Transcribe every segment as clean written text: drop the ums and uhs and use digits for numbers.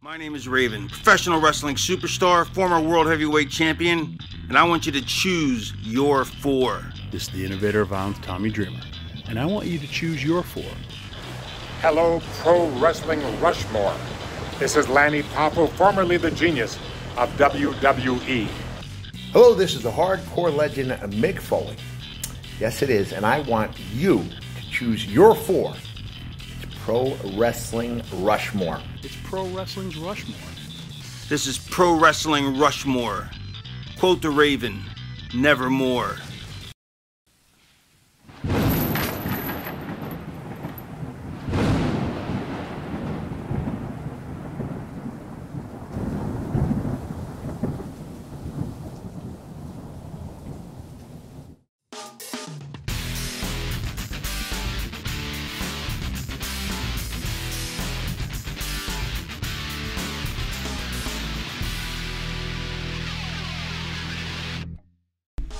My name is Raven, professional wrestling superstar, former world heavyweight champion, and I want you to choose your four. This is the innovator of violence, Tommy Dreamer, and I want you to choose your four. Hello, Pro Wrestling Rushmore. This is Lanny Poffo, formerly the genius of WWE. Hello, this is the hardcore legend Mick Foley. Yes, it is, and I want you to choose your four. It's Pro Wrestling Rushmore. It's Pro Wrestling's Rushmore. This is Pro Wrestling Rushmore. Quote the Raven, nevermore.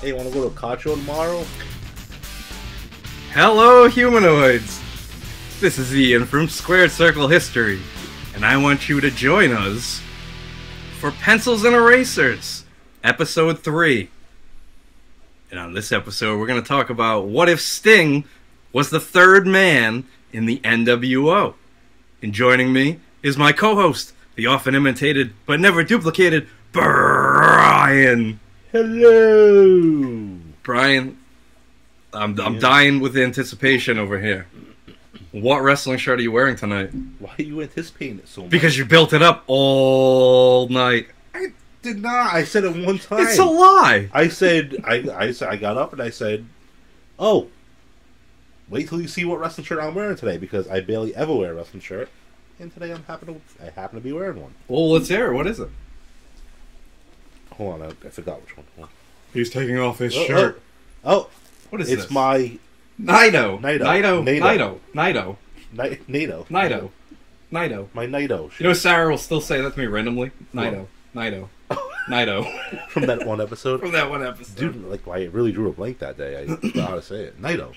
Hey, want to go to a card show tomorrow? Hello, humanoids! This is Ian from Squared Circle History, and I want you to join us for Pencils and Erasers, Episode 3. And on this episode, we're going to talk about what if Sting was the third man in the NWO. And joining me is my co-host, the often imitated but never duplicated Brian. Hello! Brian, I'm dying with anticipation over here. What wrestling shirt are you wearing tonight? Why are you anticipating it so much? Because you built it up all night. I did not. I said it one time. It's a lie. I said, I got up and I said, oh, wait till you see what wrestling shirt I'm wearing today, because I barely ever wear a wrestling shirt, and today I happen to be wearing one. Well, let's hear it. What is it? Hold on, I forgot which one. Hold on. He's taking off his shirt. Oh, What is it's this? my Naito. Naito. Naito. My Naito shirt. You know, Sarah will still say that to me randomly. Naito. From that one episode? From that one episode. Dude, like, I really drew a blank that day. I forgot how to say it. Naito.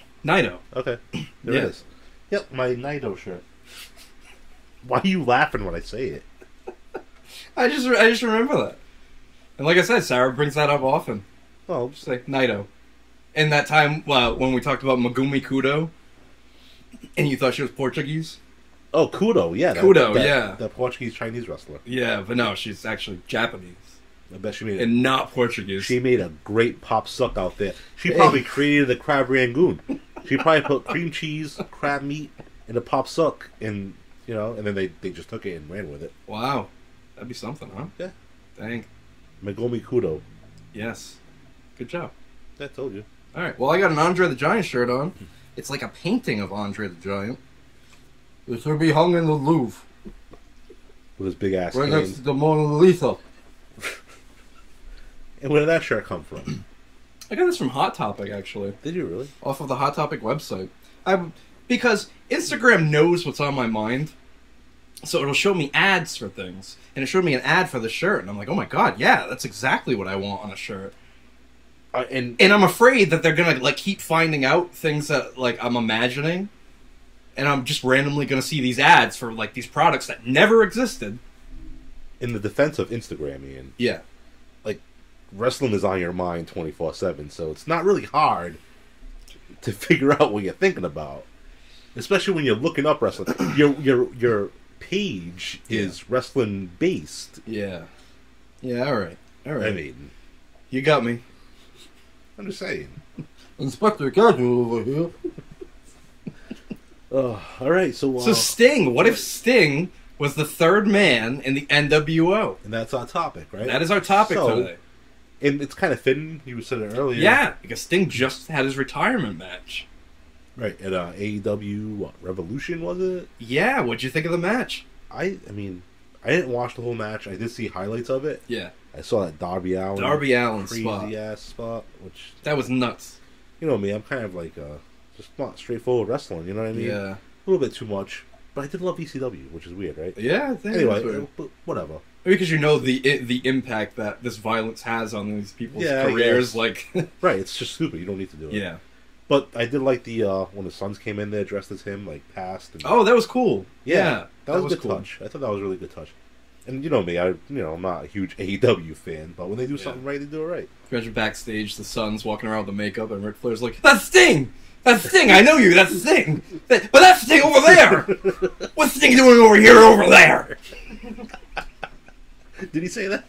Okay, there it is. Yep, my Naito shirt. Why are you laughing when I say it? I just remember that. And like I said, Sarah brings that up often. Well, Just like Naito. And that time when we talked about Megumi Kudo, and you thought she was Portuguese? oh, Kudo, yeah. Yeah. That Portuguese-Chinese wrestler. Yeah, but no, she's actually Japanese. I bet she made it. And not Portuguese. She made a great pop suck out there. She probably created the crab rangoon. She probably put cream cheese, crab meat, in a pop suck, and and then they just took it and ran with it. Wow. That'd be something, huh? Yeah. Dang. Megumi Kudo. Yes. Good job. I told you. Alright, well, I got an Andre the Giant shirt on. It's like a painting of Andre the Giant. It's going to be hung in the Louvre. With his big ass Right cane. next to the Mona Lisa. And where did that shirt come from? I got this from Hot Topic, actually. Did you really? Off of the Hot Topic website. Because Instagram knows what's on my mind. So it'll show me ads for things. And it showed me an ad for the shirt. And I'm like, oh my god, yeah, that's exactly what I want on a shirt. And I'm afraid that they're going to keep finding out things that I'm imagining. And I'm just randomly going to see these ads for these products that never existed. in the defense of Instagram, Ian, Yeah. wrestling is on your mind 24/7, so it's not really hard to figure out what you're thinking about. Especially when you're looking up wrestling. Your page is wrestling based. Yeah. Yeah, alright. I mean, You got me. I'm just saying. Inspector Casual over here. Alright, so Sting. What if Sting was the third man in the NWO? and that's our topic, right? That is our topic today. And it's kind of fitting, you said it earlier. Yeah, because Sting just had his retirement match. Right, at AEW Revolution, was it? Yeah, what'd you think of the match? I mean, I didn't watch the whole match. I did see highlights of it. Yeah. I saw that Darby Allin crazy spot. ass spot, which That was nuts. you know me, I'm kind of like just not straightforward wrestling. You know what I mean? Yeah. A little bit too much, but I did love ECW, which is weird, right? Yeah, I think Anyway, that's weird. but whatever. Because you know the impact that this violence has on these people's Yeah, I careers. guess. Right, it's just stupid. You don't need to do it. Yeah. But I did like the when the Sons came in there dressed as him, like passed. And, Oh, that was cool. yeah, that was a good cool. touch. I thought that was a really good touch. And you know me, I'm not a huge AEW fan, but when they do something right, they do it right. Imagine backstage, the Sun's walking around with the makeup, and Ric Flair's like, "That's Sting! That's Sting! I know you, that's Sting! But that's Sting over there! What's Sting doing over here over there?" Did he say that?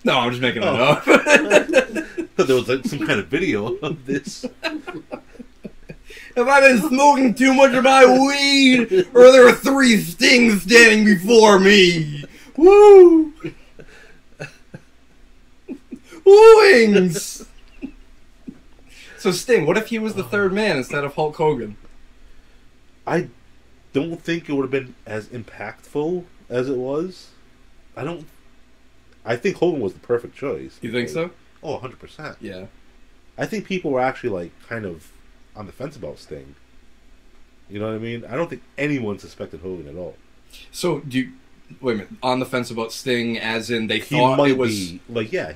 No, I'm just making it up. Thought there was like some kind of video of this. Have I been smoking too much of my weed, or there are 3 Stings standing before me? Woo! Wooings! So Sting, what if he was the third man instead of Hulk Hogan? I don't think it would have been as impactful as it was. I think Hogan was the perfect choice. You think so? Oh, 100%. Yeah. I think people were actually like kind of on the fence about Sting. You know what I mean? I don't think anyone suspected Hogan at all. So wait a minute, on the fence about Sting as in they He thought might it was... be,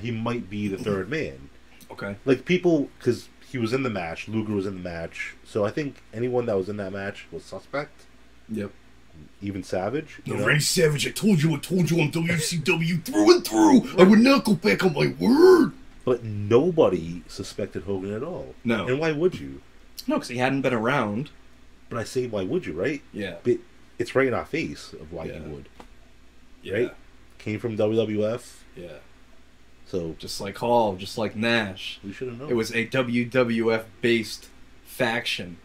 he might be the third man. Okay. Like people, because he was in the match, Luger was in the match, so I think anyone that was in that match was suspect. Yep. Even Savage. Randy Savage, I told you I'm WCW through and through. I would not go back on my word. But nobody suspected Hogan at all. No. And why would you? No, because he hadn't been around. But I say, why would you, right? Yeah. But it's right in our face of why you would. Yeah. Right? Came from WWF. Yeah. So just like Hall, just like Nash. We should have known. It was a WWF-based faction.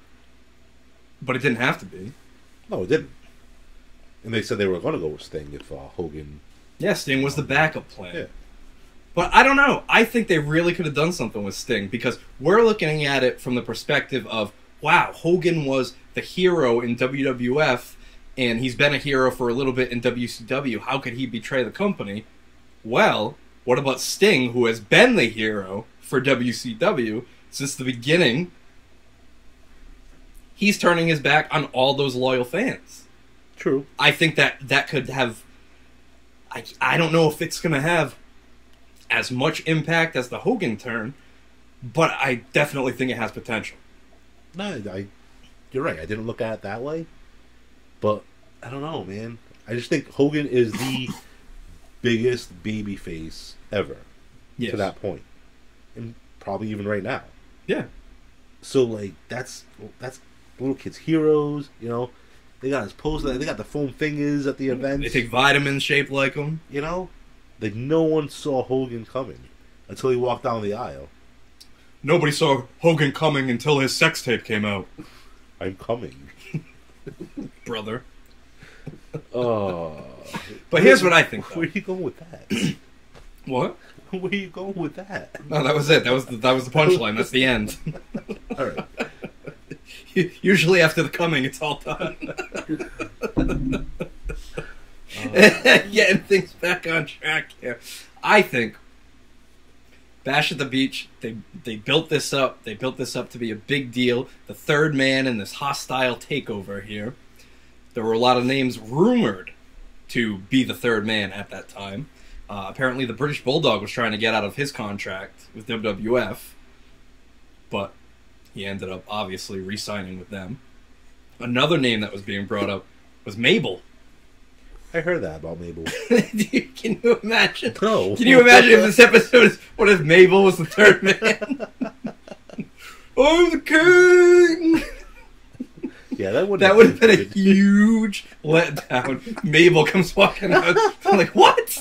But it didn't have to be. No, it didn't. And they said they were going to go with Sting if Hogan... Yeah, Sting was the backup plan. Yeah. But I don't know. I think they really could have done something with Sting because we're looking at it from the perspective of, wow, Hogan was the hero in WWF and he's been a hero for a little bit in WCW. How could he betray the company? Well, what about Sting, who has been the hero for WCW since the beginning? He's turning his back on all those loyal fans. True. I think that could have... I don't know if it's going to have as much impact as the Hogan turn, but I definitely think it has potential. No, you're right. I didn't look at it that way. But, I don't know, man. I just think Hogan is the biggest babyface ever. Yes. To that point. And probably even right now. Yeah. So, like, that's little kids' heroes, you know. They got his poster. They got the foam fingers at the events. They take vitamins shaped like him. You know? Like, no one saw Hogan coming until he walked down the aisle. Nobody saw Hogan coming until his sex tape came out. I'm coming. Brother. Oh. But here's what I think, though. Where are you going with that? What? Where are you going with that? No, that was it. That was the punchline. That's the end. All right. Usually after the coming, it's all done. Getting things back on track here. I think Bash at the Beach, they built this up. They built this up to be a big deal. The third man in this hostile takeover here. There were a lot of names rumored to be the third man at that time. Apparently the British Bulldog was trying to get out of his contract with WWF. But he ended up obviously re-signing with them. Another name that was being brought up was Mabel. I heard that about Mabel. Can you imagine? No. Can you imagine if this episode is, what if Mabel was the third man? I'm the king! Yeah, that would have been a huge letdown. Mabel comes walking out. I'm like, what?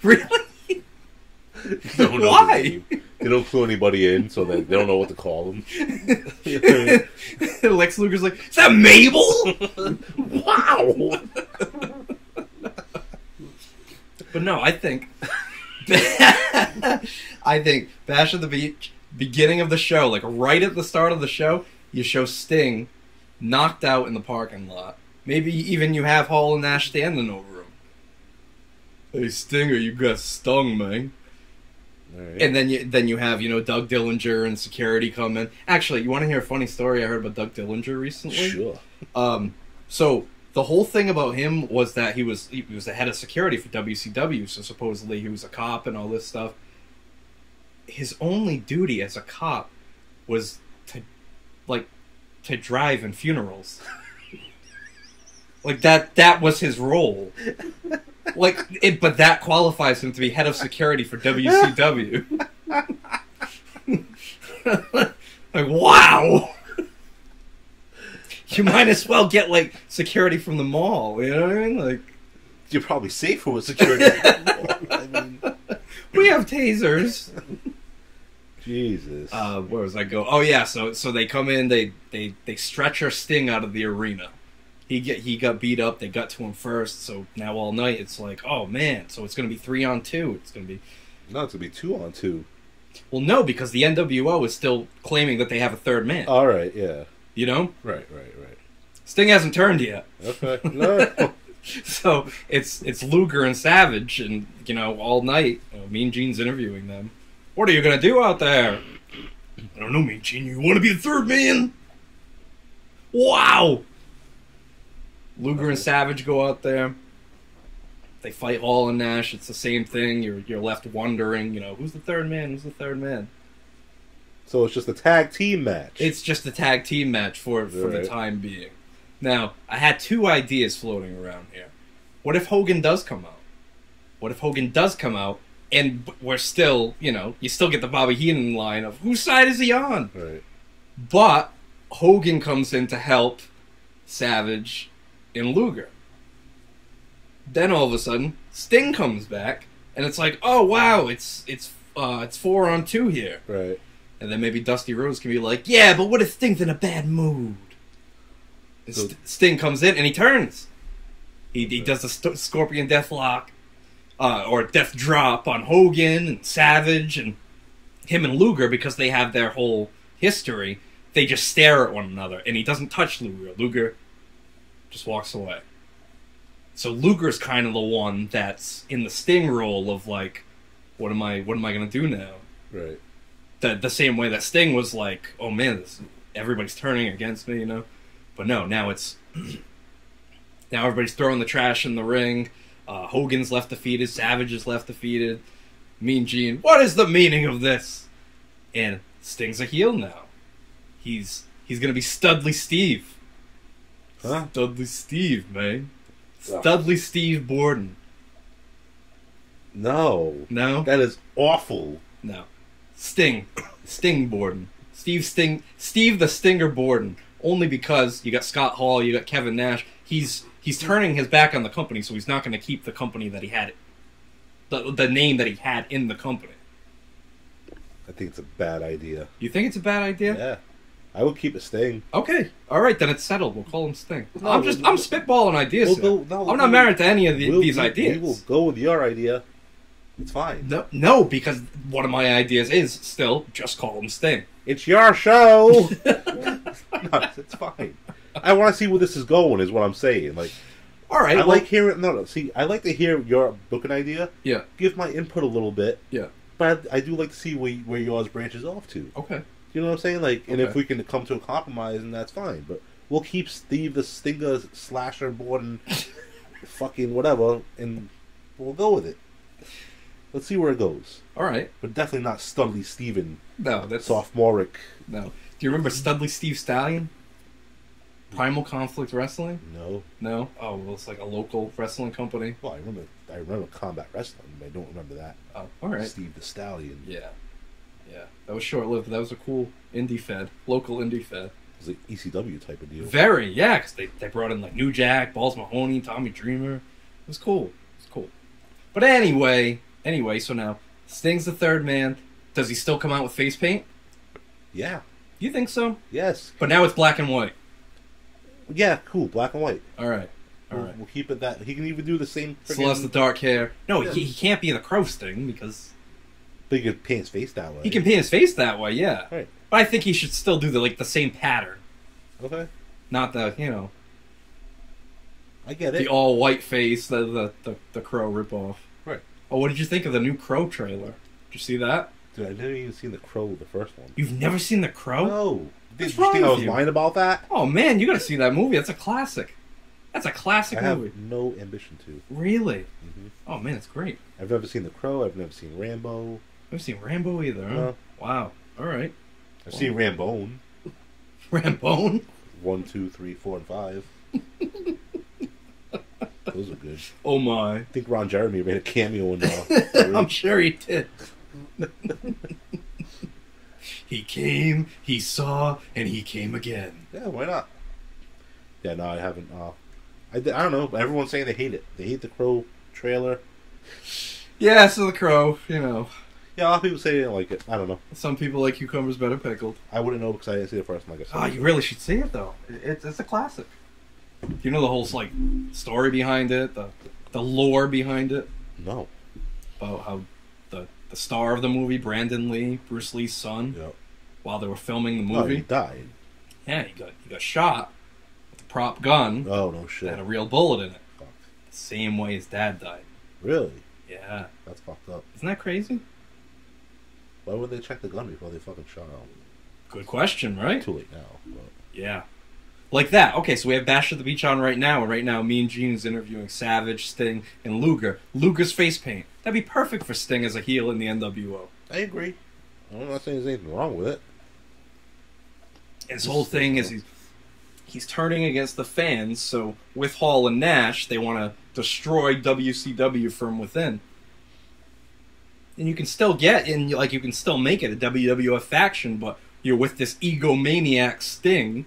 Really? Why? They don't clue anybody in, so they don't know what to call them. Lex Luger's like, is that Mabel? Wow! But no, I think Bash at the Beach, beginning of the show, like right at the start of the show, you show Sting knocked out in the parking lot. Maybe even you have Hall and Nash standing over him. Hey Stinger, you got stung, man. Right. And then you have, Doug Dillinger and security come in. Actually, you want to hear a funny story I heard about Doug Dillinger recently? Sure. So the whole thing about him was that he was the head of security for WCW, so supposedly he was a cop and all this stuff. His only duty as a cop was to drive in funerals. Like that was his role. But that qualifies him to be head of security for WCW. Like, wow! You might as well get, like, security from the mall, you know what I mean? Like, you're probably safer with security. I mean, we have tasers. Jesus. Where was I go? Oh yeah, so they come in, they stretcher Sting out of the arena. He got beat up. They got to him first. So now all night it's like, oh man. So it's gonna be 3-on-2. It's gonna be 2-on-2. Well, no, because the NWO is still claiming that they have a third man. All right, yeah. You know? Right. Sting hasn't turned yet. Okay. No. So it's Luger and Savage, and all night, Mean Gene's interviewing them. What are you gonna do out there? I don't know, Mean Gene. You want to be the third man? Wow. Luger and Savage go out there. They fight Hall and Nash. It's the same thing. You're left wondering, who's the third man? Who's the third man? So it's just a tag team match. It's just a tag team match for the time being. Now, I had two ideas floating around here. What if Hogan does come out? What if Hogan does come out, and we're still, you still get the Bobby Heenan line of, whose side is he on? Right. But Hogan comes in to help Savage and Luger. Then all of a sudden, Sting comes back, and it's like, oh wow, it's 4-on-2 here. Right. And then maybe Dusty Rhodes can be like, yeah, but what if Sting's in a bad mood? So, Sting comes in and he turns. He does the Scorpion Deathlock, or Death Drop on Hogan and Savage and him and Luger, because they have their whole history. They just stare at one another, and he doesn't touch Luger. Luger just walks away. So Luger's kind of the one that's in the Sting role of like, what am I gonna do now? Right. The same way that Sting was like, oh man, everybody's turning against me, But no, now it's now everybody's throwing the trash in the ring. Hogan's left defeated. Savage is left defeated. Mean Gene, what is the meaning of this? And Sting's a heel now. He's gonna be Studley Steve. Huh? Studley Steve, man. Studley Steve Borden. No. No? That is awful. No. Sting Borden. Steve the Stinger Borden. Only because you got Scott Hall, you got Kevin Nash. He's turning his back on the company, so he's not going to keep the company that he had, the name that he had in the company. I think it's a bad idea. You think it's a bad idea? Yeah. I would keep a Sting. Okay. All right, then it's settled. We'll call him Sting. I'm spitballing ideas. I'm not married to any of these ideas. We will go with your idea. It's fine. No, because one of my ideas is still just call him Sting. It's your show. No, it's fine. I want to see where this is going. Is what I'm saying. Like, all right. I like hearing. No. See, I like to hear your booking idea. Yeah. Give my input a little bit. Yeah. But I do like to see where yours branches off to. Okay. You know what I'm saying? Like, and if we can come to a compromise, and that's fine. But we'll keep Steve the Stinger Slasher Borden, fucking whatever, and we'll go with it. Let's see where it goes. All right. But definitely not Studley Steven. No, that's sophomoric. No. Do you remember Studley Steve Stallion? Primal Conflict Wrestling? No. No? Oh, well, it's like a local wrestling company. Well, I remember Combat Wrestling, but I don't remember that. Oh, all right. Steve the Stallion. Yeah. Yeah. That was short-lived, but that was a cool indie fed. Local indie fed. It was like ECW type of deal. Very, yeah, because they brought in like New Jack, Balls Mahoney, Tommy Dreamer. It was cool. It was cool. But anyway, so now Sting's the third man. Does he still come out with face paint? Yeah. You think so? Yes. But now it's black and white. Yeah, cool. Black and white. All right. We'll keep it that. He can even do the same. Still has the dark hair. No, he can't be the Crow Sting because. But he can paint his face that way. He can paint his face that way, yeah. Right. But I think he should still do the same pattern. Okay. Not the I get it. The all white face, the Crow ripoff. Right. Oh, what did you think of the new Crow trailer? Did you see that? Dude, I've never even seen the Crow, the first one. You've never seen the Crow? No. Did wrong you think I with was you? lying about that? Oh man, you gotta see that movie. That's a classic. That's a classic I have movie. no ambition to. Really? Mm-hmm. Oh man, it's great. I've never seen The Crow. I've never seen Rambo. I've seen Rambo either, huh? No. Wow. Alright. I've seen Rambone. Rambone? 1, 2, 3, 4, and 5. Those are good. Oh my. I think Ron Jeremy made a cameo in I'm sure he did. He came, he saw, and he came again. Yeah, why not? Yeah, no, I haven't. I don't know. Everyone's saying they hate it. They hate the Crow trailer. Yeah, so the Crow, you know. Yeah, a lot of people say they don't like it. I don't know. Some people like cucumbers better pickled. I wouldn't know because I didn't see the first one. Like I said. Oh, you really should see it, though. It's a classic. You know the whole, like, story behind it, the lore behind it? No. About how the star of the movie, Brandon Lee, Bruce Lee's son, Yep. while they were filming the Oh, movie. he died. Yeah, he got shot with a prop gun Oh, no that shit. had a real bullet in it. Fuck. The same way his dad died. Really? Yeah. That's fucked up. Isn't that crazy? Why would they check the gun before they fucking shot him? Good question, right? Too late now. But. Yeah. Like that. Okay, so we have Bash at the Beach on right now, and right now me and Gene is interviewing Savage, Sting, and Luger. Luger's face paint. That'd be perfect for Sting as a heel in the NWO. I agree. I'm not saying there's anything wrong with it. His whole thing is he's turning against the fans, so with Hall and Nash, they want to destroy WCW from within. And you can still you can still make it a WWF faction, but you're with this egomaniac Sting,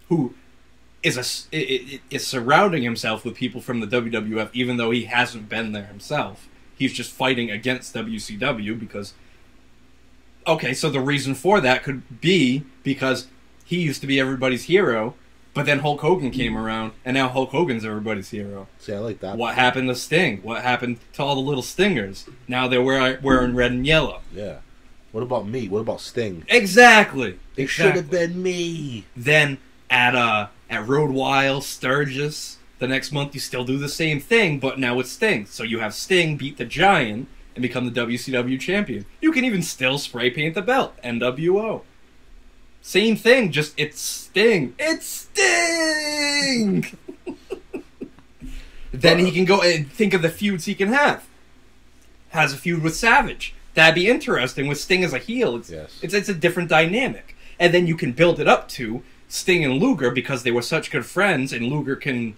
who is surrounding himself with people from the WWF, even though he hasn't been there himself. He's just fighting against WCW because... Okay, so the reason for that could be because he used to be everybody's hero, but then Hulk Hogan came around, and now Hulk Hogan's everybody's hero. See, I like that. What happened to Sting? What happened to all the little Stingers? Now they're wearing red and yellow. Yeah. What about me? What about Sting? Exactly. It should have been me. Then at Road Wild, Sturgis, the next month you still do the same thing, but now it's Sting. So you have Sting beat the Giant and become the WCW champion. You can even still spray paint the belt, NWO. Same thing, just it's Sting. It's Sting! Then he can go and think of the feuds he can have. Has a feud with Savage. That'd be interesting with Sting as a heel. It's a different dynamic. And then you can build it up to Sting and Luger because they were such good friends, and Luger can,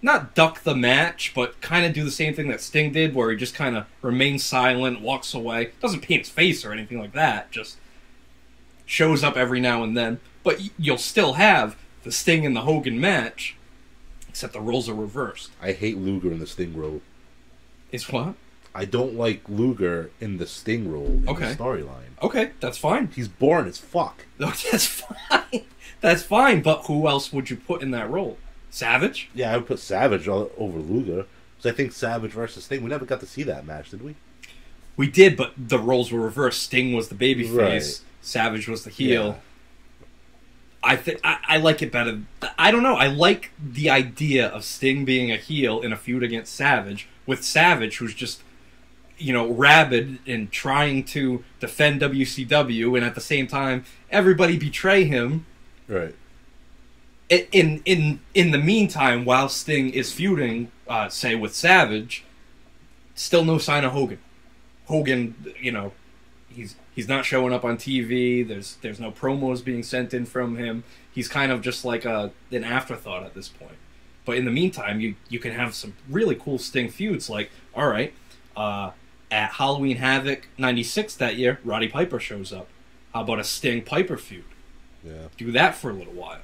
not duck the match, but kind of do the same thing that Sting did, where he just kind of remains silent, walks away, doesn't paint his face or anything like that, just shows up every now and then. But you'll still have the Sting and the Hogan match, except the roles are reversed. I hate Luger in the Sting role. It's what? I don't like Luger in the Sting role in the storyline. Okay, that's fine. He's boring as fuck. That's fine. That's fine, but who else would you put in that role? Savage? Yeah, I would put Savage over Luger. Because I think Savage versus Sting, we never got to see that match, did we? We did, but the roles were reversed. Sting was the babyface, Right. Savage was the heel. Yeah. I like it better. I don't know. I like the idea of Sting being a heel in a feud against Savage, with Savage, who's just, rabid and trying to defend WCW, and at the same time, everybody betray him. Right. In the meantime, while Sting is feuding, say with Savage, still no sign of Hogan. Hogan, he's not showing up on TV. There's no promos being sent in from him. He's kind of just like an afterthought at this point. But in the meantime, you can have some really cool Sting feuds. Like, all right, at Halloween Havoc '96 that year, Roddy Piper shows up. How about a Sting Piper feud? Yeah. Do that for a little while.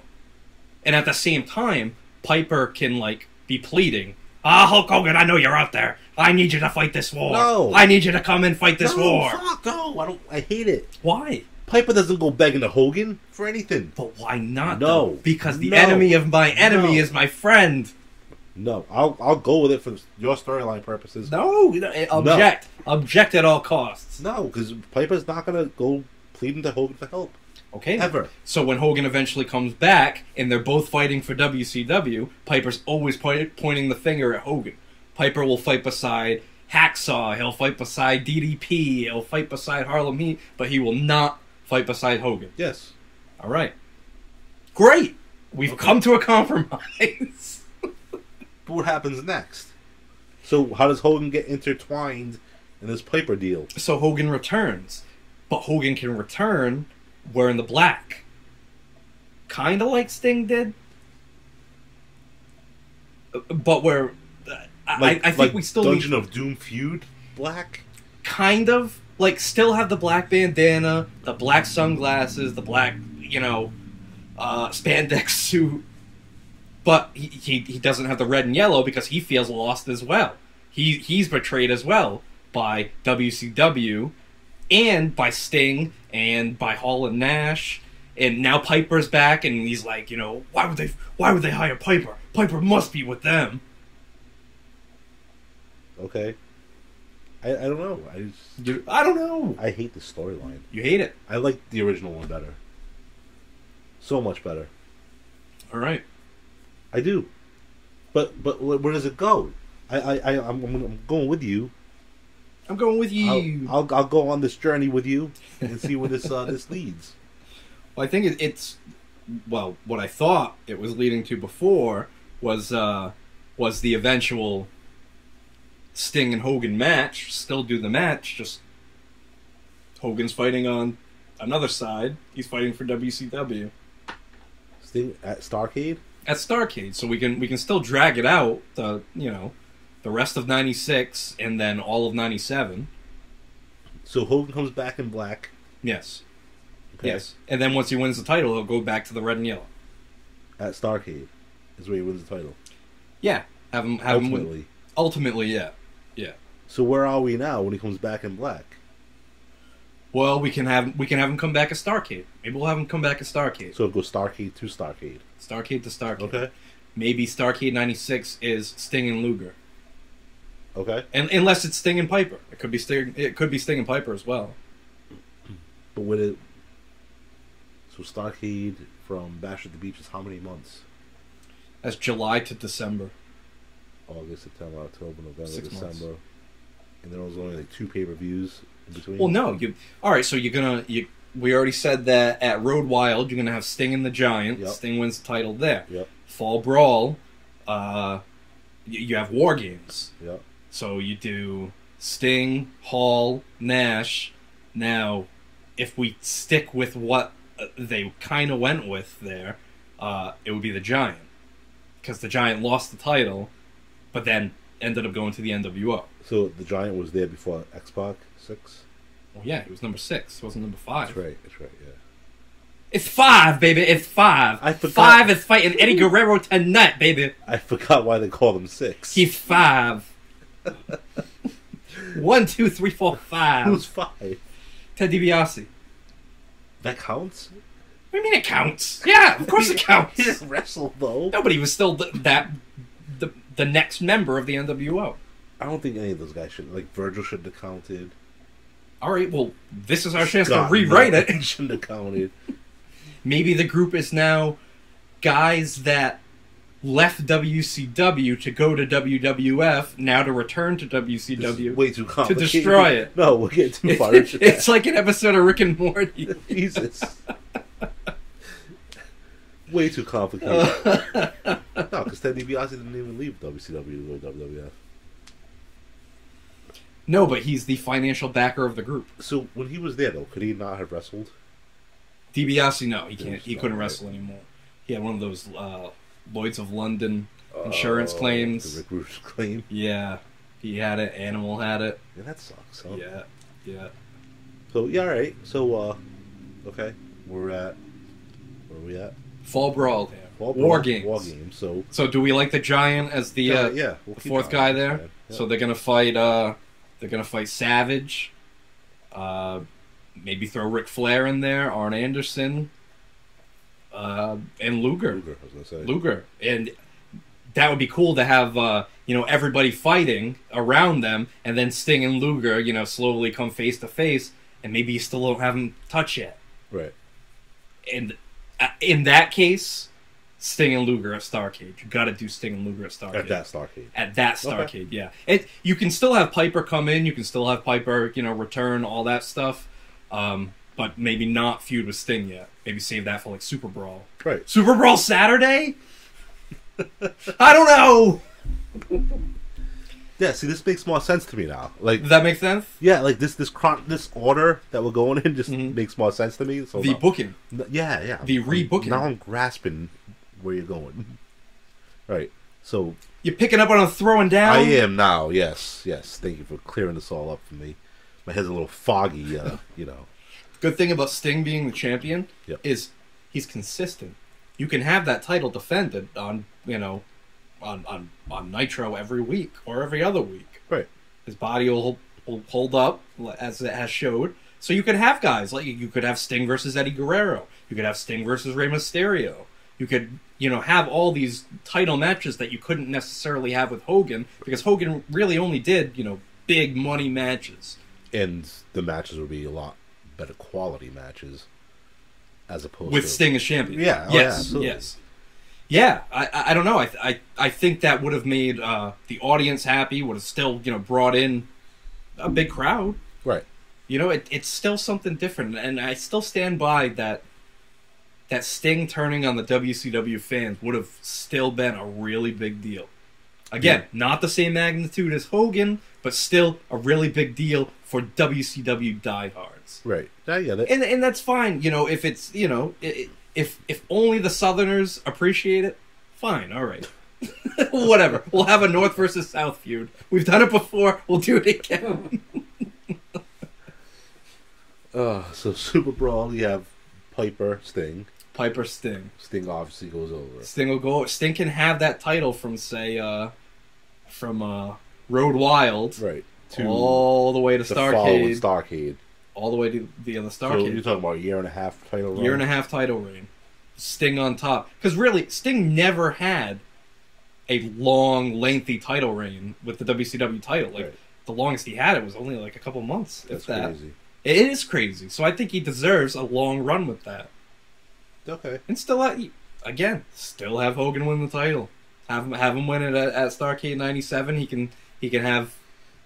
And at the same time, Piper can, be pleading, Hulk Hogan, I know you're out there. I need you to fight this war. No. I need you to come and fight this war. Fuck, no. I hate it. Why? Piper doesn't go begging to Hogan for anything. But why not? No. Though? Because the enemy of my enemy is my friend. No. I'll go with it for your storyline purposes. No. Object. No. Object at all costs. No, because Piper's not going to go pleading to Hogan for help. Okay. Ever. So when Hogan eventually comes back, and they're both fighting for WCW, Piper's always pointing the finger at Hogan. Piper will fight beside Hacksaw, he'll fight beside DDP, he'll fight beside Harlem Heat, but he will not fight beside Hogan. Yes. All right. Great! We've come to a compromise. But what happens next? So how does Hogan get intertwined in this Piper deal? So Hogan returns. But Hogan can return wearing the black. Kind of like Sting did. but we're. I think we still Dungeon need, of Doom feud black. kind of like still have the black bandana, the black sunglasses, the black spandex suit, but he doesn't have the red and yellow because he feels lost as well. He's betrayed as well by WCW and by Sting and by Hall and Nash, and now Piper's back and he's like, why would they hire Piper? Piper must be with them. Okay. I don't know. I don't know. I hate the storyline. You hate it. I like the original one better. So much better. All right. I do. But where does it go? I'm going with you. I'm going with you. I'll go on this journey with you and see where this this leads. Well, I think it's what I thought it was leading to before was the eventual Sting and Hogan match. Still do the match, just Hogan's fighting on another side. He's fighting for WCW. Sting at Starrcade? At Starrcade, so we can still drag it out the rest of '96 and then all of '97. So Hogan comes back in black. Yes. Okay. Yes. And then once he wins the title, he'll go back to the red and yellow. At Starrcade is where he wins the title. Yeah. Have him win. Ultimately, yeah. Yeah. So where are we now when he comes back in black? Well, we can have him come back at Starrcade. Maybe we'll have him come back at Starrcade. So it goes Starrcade to Starrcade. Starrcade to Starrcade. Okay. Maybe Starrcade '96 is Sting and Luger. Okay. And unless it's Sting and Piper, it could be Sting. It could be Sting and Piper as well. But with it, so Starrcade from Bash at the Beach is how many months? That's July to December. August, September, October, November, 6 December. months. And there was only like 2 pay-per-views in between. Well, no. All right. So we already said that at Road Wild, you're gonna have Sting and the Giant. Yep. Sting wins the title there. Yep. Fall Brawl. You have War Games. Yep. So you do Sting, Hall, Nash. Now, if we stick with what they kind of went with there, it would be the Giant, because the Giant lost the title, but then ended up going to the NWO. So the Giant was there before X-Pac 6? Well, yeah, he was number 6. He wasn't number 5. That's right, yeah. It's 5, baby. It's 5. I forgot. 5 is fighting Eddie Guerrero tonight, baby. I forgot why they called him 6. He's 5. 1, 2, 3, 4, 5. Who's 5? Ted DiBiase. That counts? What do you mean it counts? Yeah, of course it counts. He didn't wrestle, though. No, but he was still the next member of the NWO. I don't think any of those guys should. Like, Virgil shouldn't have counted. All right, well, this is our chance Scott to rewrite it. Shouldn't have counted. Maybe the group is now guys that left WCW to go to WWF, now to return to WCW. This is way too to complicated. destroy it. No, we'll get too far into that. It's like an episode of Rick and Morty. Jesus. Way too complicated. No, because Ted DiBiase didn't even leave WCW to go to WWF. No, but he's the financial backer of the group. So when he was there, though, could he not have wrestled? DiBiase, no, he can't. He couldn't right. wrestle anymore. He had one of those Lloyd's of London insurance claims. The Rick Rude claim. Yeah, he had it. Animal had it. Yeah, that sucks. Huh? Yeah. So yeah, all right. So okay, where are we at? Fall Brawl. War Games. War Games. So do we like the Giant as the we'll the keep fourth Giant, guy there? Yeah. So they're gonna fight. They're gonna fight Savage. Maybe throw Ric Flair in there, Arn Anderson, and Luger. I was gonna say Luger, and that would be cool to have everybody fighting around them, and then Sting and Luger slowly come face to face, and maybe you still don't have them touch yet. Right. And in that case, Sting and Luger at Starrcade. You got to do Sting and Luger at Starrcade. At that Starrcade. At that Starrcade, Okay. yeah. You can still have Piper come in. You can still have Piper, return, all that stuff. But maybe not feud with Sting yet. Maybe save that for like Super Brawl. Right. Super Brawl Saturday? I don't know. Yeah. See, this makes more sense to me now. Like Does that make sense? yeah, like this order that we're going in just Mhm. makes more sense to me. So The now- booking. Yeah. The rebooking. Now I'm grasping where you're going. Right. So You picking up on a throwing down? I am now. Yes, yes. Thank you for clearing this all up for me. My head's a little foggy. You know. Good thing about Sting being the champion Yep. is he's consistent. You can have that title defended on on Nitro every week or every other week. Right. His body will hold up as it has showed. So you could have guys like you could have Sting versus Eddie Guerrero. You could have Sting versus Rey Mysterio. You could have all these title matches that you couldn't necessarily have with Hogan because Hogan really only did big money matches. And the matches would be a lot better quality matches, as opposed with to Sting as champion. Yeah. Yes. Yeah. Yes. Yeah. I don't know. I think that would have made the audience happy. Would have still brought in a big crowd. Right. It's still something different, and I still stand by that Sting turning on the WCW fans would have still been a really big deal. Again, not the same magnitude as Hogan, but still a really big deal for WCW diehards. Right. Yeah. And that's fine. If it's if only the Southerners appreciate it, fine. All right. Whatever. We'll have a North versus South feud. We've done it before. We'll do it again. So Super Brawl, you have Piper, Sting. Piper, Sting. Sting obviously goes over. Sting will go. Sting can have that title from Road Wild, Right. To all the way to the following Starrcade. all the way to the other So Starrcade. you're talking about a year and a half title run? Year and a half title reign. Sting on top. Because really, Sting never had a long, lengthy title reign with the WCW title. Like, Right. the longest he had it was only like a couple months, That's if that. crazy. It is crazy. So I think he deserves a long run with that. Okay. And still, still have Hogan win the title. Have him win it at Starrcade '97. He can have,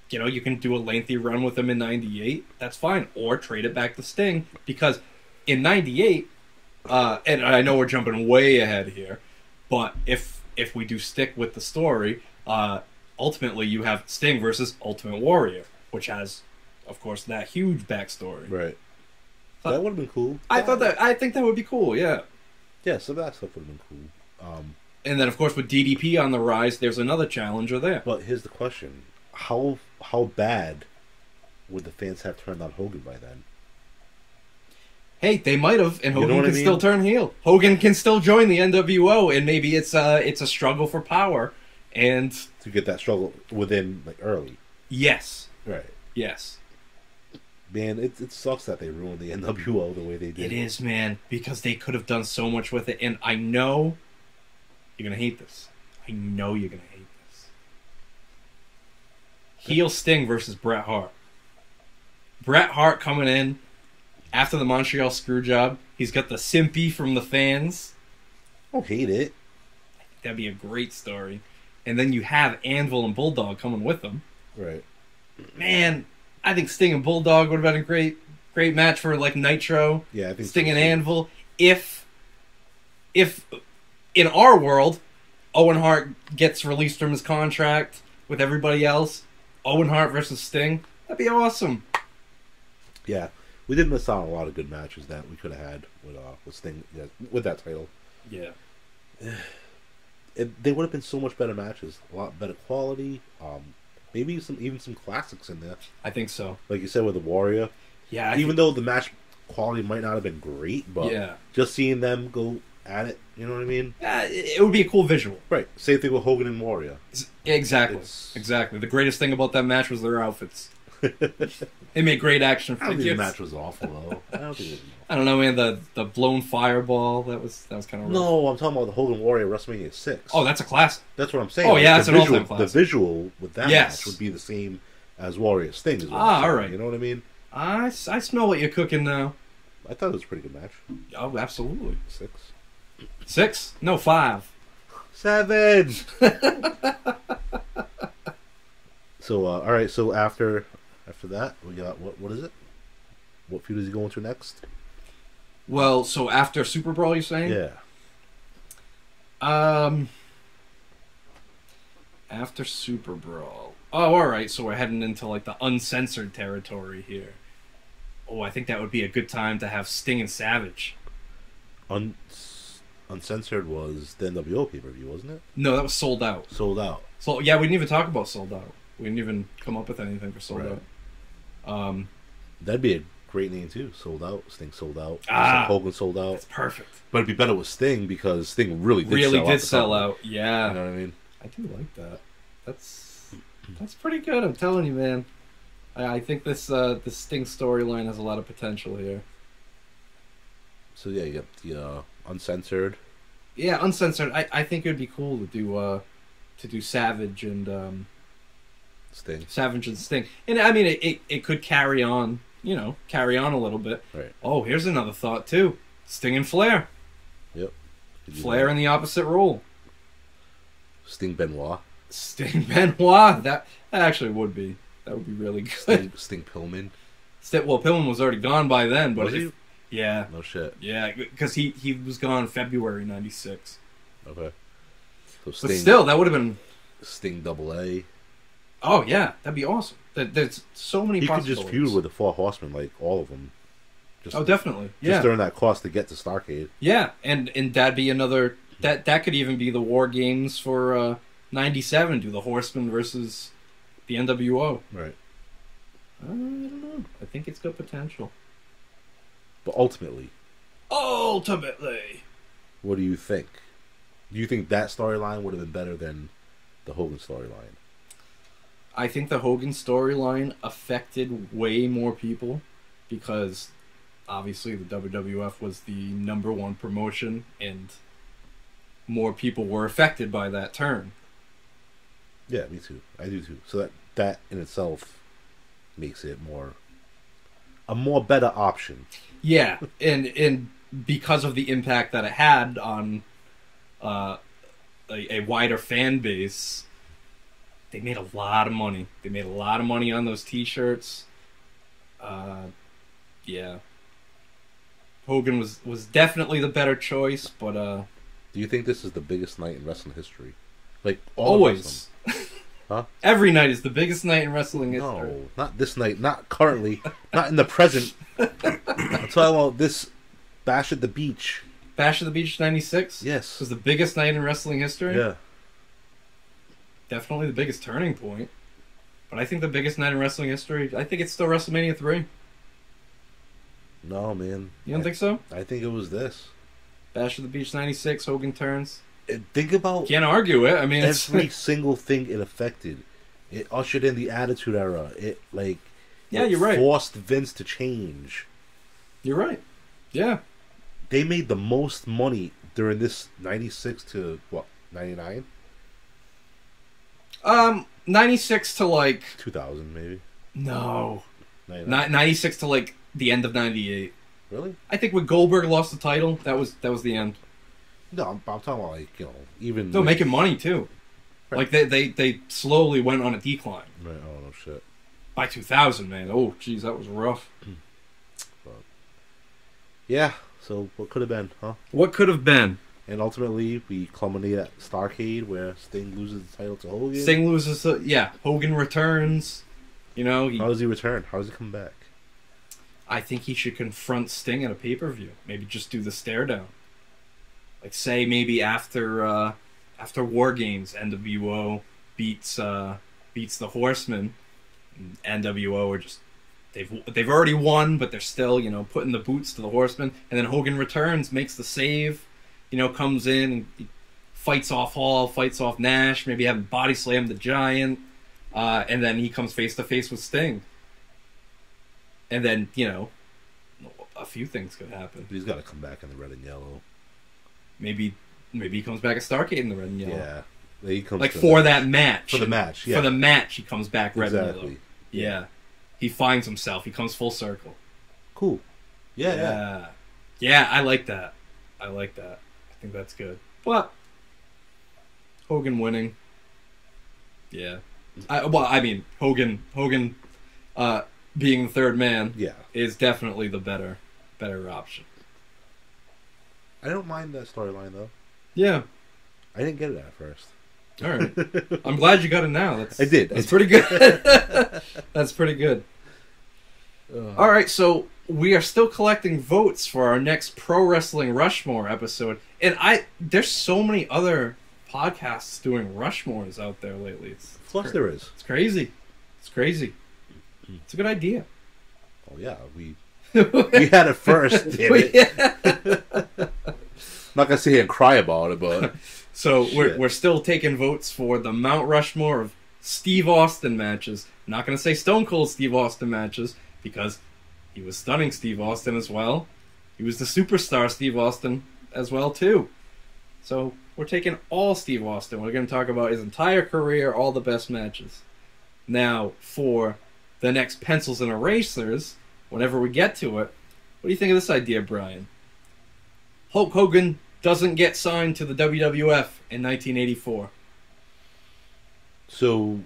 you can do a lengthy run with him in '98. That's fine. Or trade it back to Sting, because in '98, and I know we're jumping way ahead here, but if we do stick with the story, ultimately you have Sting versus Ultimate Warrior, which has, of course, that huge backstory. Right. That would have been cool. I think that would be cool. Yeah. Yeah, so that stuff would have been cool. And then, of course, with DDP on the rise, there's another challenger there. But here's the question: how bad would the fans have turned on Hogan by then? Hey, they might have, and Hogan what I can mean? still turn heel. Hogan can still join the NWO, and maybe it's a struggle for power. And To get that struggle within early. yes, Right. yes, Man, it sucks that they ruined the NWO the way they did. it is, man, because they could have done so much with it. And I know you're gonna hate this. I know you're gonna hate this. Heel Sting versus Bret Hart. Bret Hart coming in after the Montreal Screwjob. He's got the simpy from the fans. I don't hate it. That'd be a great story. And then you have Anvil and Bulldog coming with them. Right. Man, I think Sting and Bulldog would have been a great match for Nitro. Yeah, I think Sting so, and too. Anvil. If in our world, Owen Hart gets released from his contract with everybody else, Owen Hart versus Sting, that'd be awesome. Yeah, we did miss out on a lot of good matches that we could have had with Sting, with that title. Yeah. They would have been so much better matches, a lot better quality. Maybe even some classics in there, I think so. like you said with the Warrior. Yeah. Even though the match quality might not have been great, but Yeah. just seeing them go at it, you know what I mean? It would be a cool visual. Right. Same thing with Hogan and Warrior. Exactly. It's- Exactly. The greatest thing about that match was their outfits. They made great action I don't think the figures. match was awful though. I don't think it was awful. I don't know, man. The blown fireball that was kind of No, I'm talking about the Hogan Warrior WrestleMania 6. Oh, that's a classic. That's what I'm saying. Oh, yeah, that's the an visual, all-time classic. The visual with that Yes. match would be the same as Warrior Sting. Is what Ah, I'm saying, all right. You know what I mean? I smell what you're cooking now. I thought it was a pretty good match. Oh, absolutely. 6. 6? No, 5. 7. So all right. So after that, we got what is it? What feud is he going to next? Well, so after Super Brawl, you're saying? Yeah. After Super Brawl. Oh, all right. So we're heading into the uncensored territory here. Oh, I think that would be a good time to have Sting and Savage. Uncensored was the NWO pay-per-view, wasn't it? No, that was Sold Out. Sold Out. So yeah, we didn't even talk about Sold Out. We didn't even come up with anything for Sold Out. That'd be a great name too. Sold Out. Sting Sold Out. Hogan Sold Out. That's perfect. But it'd be better with Sting because Sting really did sell out. Yeah. You know what I mean? I do like that. That's pretty good. I'm telling you, man. I think this Sting storyline has a lot of potential here. So yeah, you got the Uncensored. Yeah, Uncensored. I think it would be cool to do Savage and Sting. Savage and Sting. And I mean, it could carry on. You know, carry on a little bit. Right. Oh, here's another thought too: Sting and Flair. Yep. Flair in the opposite role. Sting Benoit. Sting Benoit. That actually would be. That would be really good. Sting Pillman. Well, Pillman was already gone by then, but Was he? Yeah. No shit. Yeah, because he was gone February '96. Okay. So But still, that would have been. Sting Double A. Oh yeah, that'd be awesome. There's so many. He could possibilities. just feud with the Four Horsemen, like all of them. Just, Oh, definitely. Yeah. Just during that cost to get to Starrcade. Yeah, and that'd be another. That could even be the War Games for '97. Do the Horsemen versus the NWO. Right. I don't know. I think it's got potential. But ultimately, what do you think? Do you think that storyline would have been better than the Hogan storyline? I think the Hogan storyline affected way more people because obviously the WWF was the #1 promotion and more people were affected by that turn. Yeah, me too. I do too. So that in itself makes it a more better option. Yeah, and because of the impact that it had on a wider fan base, they made a lot of money. They made a lot of money on those T-shirts. Yeah. Hogan was definitely the better choice, but Do you think this is the biggest night in wrestling history? Like always. Huh? Every night is the biggest night in wrestling history. No, not this night. Not currently. Not in the present. I'm talking about this Bash at the Beach. Bash at the Beach '96? Yes. Was the biggest night in wrestling history? Yeah. Definitely the biggest turning point. But I think the biggest night in wrestling history, I think it's still WrestleMania 3. No, man. You don't think so? I think it was this. Bash at the Beach '96, Hogan turns. Think about Can't argue it. I mean, every single thing it affected. It ushered in the Attitude Era. You're right. Forced Vince to change. You're right. Yeah. They made the most money during this 96 to what, 99? 96 to like 2000 maybe. no, 99. 96 to like the end of '98. Really? I think when Goldberg lost the title, that was the end. No, I'm talking about even. They're making money too. Right. Like they slowly went on a decline. Right. Oh no shit. By 2000, man. Oh, jeez, that was rough. Yeah. So what could have been, huh? What could have been? And ultimately, we culminate at Starrcade, where Sting loses the title to Hogan. Sting loses. Hogan returns. You know, How does he return? How does he come back? I think he should confront Sting at a pay-per-view. Maybe just do the stare down. Like say maybe after War Games, NWO beats the Horsemen. And NWO are just they've already won, but they're still putting the boots to the Horsemen. And then Hogan returns, makes the save. Comes in and he fights off Hall, fights off Nash, maybe having body slammed the Giant, and then he comes face to face with Sting. And then, a few things could happen. He's got to come back in the red and yellow. Maybe he comes back at Starrcade in the red and yellow. Yeah. He comes like for that match. For the match, yeah. For the match, he comes back red and Exactly. yellow. Yeah. He finds himself. He comes full circle. Cool. Yeah. Yeah, I like that. I think that's good. But Hogan winning. Yeah. Hogan being the third man is definitely the better option. I don't mind that storyline though. Yeah. I didn't get it at first. All right. I'm glad you got it now. I did. That's pretty good. That's pretty good. All right, so we are still collecting votes for our next Pro Wrestling Rushmore episode. And there's so many other podcasts doing Rushmores out there lately. There is. It's crazy. It's crazy. It's a good idea. Oh yeah, we had it first. Damn it. Not gonna sit here and cry about it, but so we're still taking votes for the Mount Rushmore of Steve Austin matches. I'm not gonna say Stone Cold Steve Austin matches because he was stunning Steve Austin as well. He was the superstar Steve Austin as well too. So we're taking all Steve Austin. We're going to talk about his entire career, all the best matches. Now, for the next Pencils and Erasers, whenever we get to it, what do you think of this idea, Brian? Hulk Hogan doesn't get signed to the WWF in 1984. So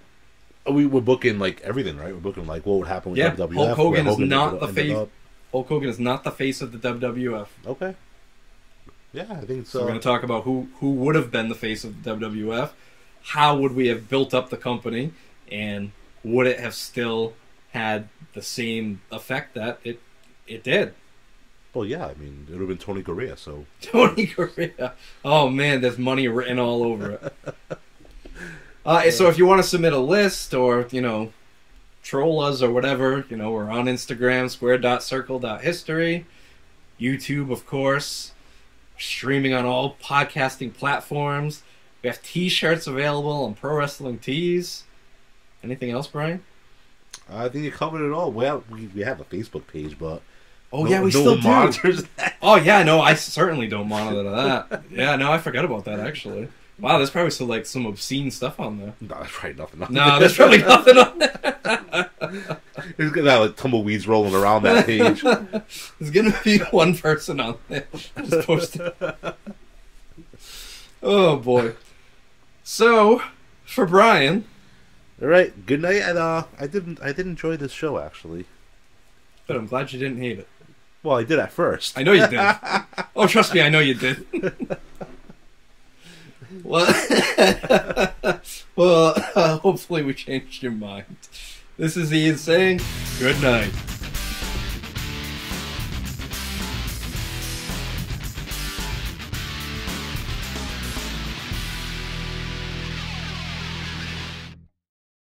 we're booking like everything, right? We're booking like what would happen with WWF. Hulk Hogan is not the face. Hulk Hogan is not the face of the WWF. Okay. Yeah, I think so. So we're going to talk about who would have been the face of the WWF, how would we have built up the company, and would it have still had the same effect that it did? Well, yeah, I mean, it would have been Tony Garea, so... Tony Garea. Oh, man, there's money written all over it. So if you want to submit a list or, troll us or whatever, we're on Instagram, square.circle.history, YouTube, of course, streaming on all podcasting platforms. We have t-shirts available on Pro Wrestling Tees. Anything else, Brian? I think you covered it all. Well, we have a Facebook page, but we still do. Monitors that. Oh yeah, no, I certainly don't monitor that. Yeah, no, I forgot about that actually. Wow, there's probably some obscene stuff on there. No, there's probably nothing on there. No, there's probably nothing on there. There's gonna have like tumbleweeds rolling around that page. There's gonna be one person on there. Just post it. Oh boy. So, for Brian. All right, good night, and I did enjoy this show actually. But I'm glad you didn't hate it. Well, I did at first. I know you did. Oh, trust me, I know you did. Well, hopefully we changed your mind. This is Ian saying good night.